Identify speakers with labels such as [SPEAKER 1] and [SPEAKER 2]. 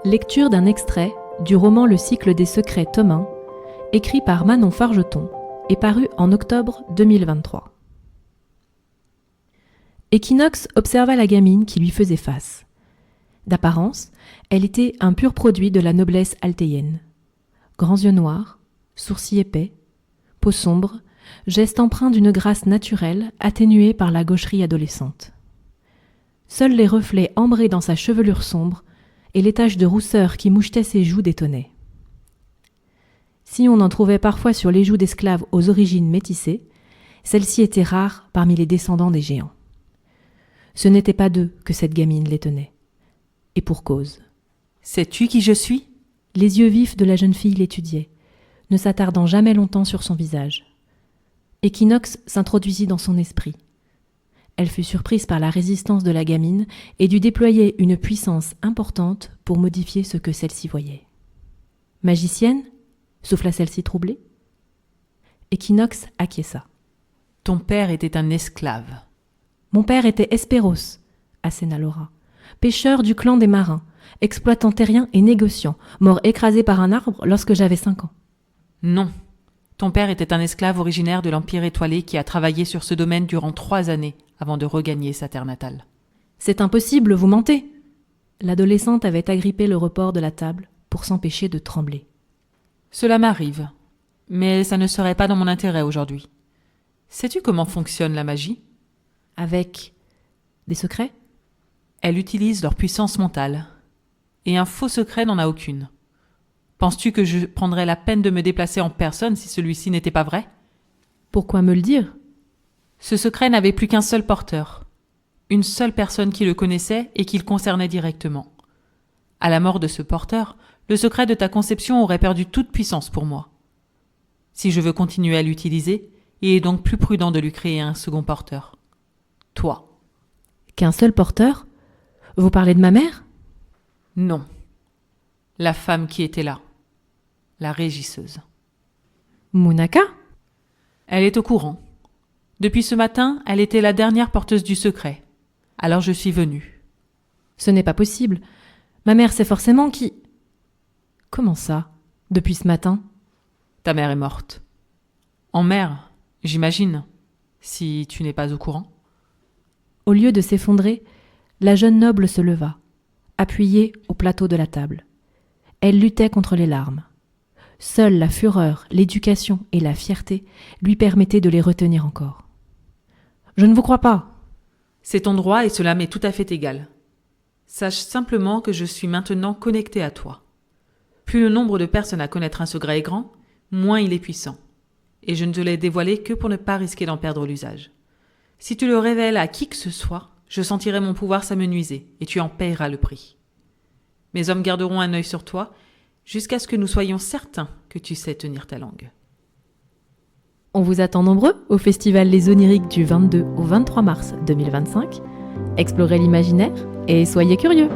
[SPEAKER 1] Lecture d'un extrait du roman Le cycle des secrets tome 1, écrit par Manon Fargeton et paru en octobre 2023. Équinoxe observa la gamine qui lui faisait face. D'apparence, elle était un pur produit de la noblesse altéienne. Grands yeux noirs, sourcils épais, peau sombre, geste empreint d'une grâce naturelle atténuée par la gaucherie adolescente. Seuls les reflets ambrés dans sa chevelure sombre et les taches de rousseur qui mouchetaient ses joues détonnaient. Si on en trouvait parfois sur les joues d'esclaves aux origines métissées, celle-ci était rare parmi les descendants des géants. Ce n'était pas d'eux que cette gamine les tenait. Et pour cause.
[SPEAKER 2] « Sais-tu qui je suis ?»
[SPEAKER 1] Les yeux vifs de la jeune fille l'étudiaient, ne s'attardant jamais longtemps sur son visage. Équinoxe s'introduisit dans son esprit. Elle fut surprise par la résistance de la gamine et dut déployer une puissance importante pour modifier ce que celle-ci voyait. « Magicienne ?» souffla celle-ci troublée. Équinoxe acquiesça.
[SPEAKER 2] « Ton père était un esclave. »«
[SPEAKER 1] Mon père était Hespéros, » asséna Laura, pêcheur du clan des marins, exploitant terrien et négociant, mort écrasé par un arbre lorsque j'avais 5 ans. »«
[SPEAKER 2] Non, ton père était un esclave originaire de l'Empire étoilé qui a travaillé sur ce domaine durant 3 années avant de regagner sa terre natale. »«
[SPEAKER 1] C'est impossible, vous mentez !» L'adolescente avait agrippé le rebord de la table pour s'empêcher de trembler.
[SPEAKER 2] « Cela m'arrive, mais ça ne serait pas dans mon intérêt aujourd'hui. Sais-tu comment fonctionne la magie ?»«
[SPEAKER 1] Avec des secrets ?»
[SPEAKER 2] Elle utilise leur puissance mentale. Et un faux secret n'en a aucune. Penses-tu que je prendrais la peine de me déplacer en personne si celui-ci n'était pas vrai ?
[SPEAKER 1] Pourquoi me le dire ?
[SPEAKER 2] Ce secret n'avait plus qu'un seul porteur. Une seule personne qui le connaissait et qui le concernait directement. À la mort de ce porteur, le secret de ta conception aurait perdu toute puissance pour moi. Si je veux continuer à l'utiliser, il est donc plus prudent de lui créer un second porteur. Toi.
[SPEAKER 1] Qu'un seul porteur ? Vous parlez de ma mère ?
[SPEAKER 2] Non. La femme qui était là. La régisseuse.
[SPEAKER 1] Munaka ?
[SPEAKER 2] Elle est au courant. Depuis ce matin, elle était la dernière porteuse du secret. Alors je suis venue.
[SPEAKER 1] Ce n'est pas possible. Ma mère sait forcément qui... Comment ça ? Depuis ce matin ?
[SPEAKER 2] Ta mère est morte. En mer, j'imagine, si tu n'es pas au courant.
[SPEAKER 1] Au lieu de s'effondrer, la jeune noble se leva, appuyée au plateau de la table. Elle luttait contre les larmes. Seule la fureur, l'éducation et la fierté lui permettaient de les retenir encore. « Je ne vous crois pas. »
[SPEAKER 2] C'est ton droit et cela m'est tout à fait égal. Sache simplement que je suis maintenant connecté à toi. Plus le nombre de personnes à connaître un secret est grand, moins il est puissant. Et je ne te l'ai dévoilé que pour ne pas risquer d'en perdre l'usage. Si tu le révèles à qui que ce soit, je sentirai mon pouvoir s'amenuiser et tu en payeras le prix. Mes hommes garderont un œil sur toi jusqu'à ce que nous soyons certains que tu sais tenir ta langue.
[SPEAKER 1] On vous attend nombreux au Festival Les Oniriques du 22 au 23 mars 2025. Explorez l'imaginaire et soyez curieux.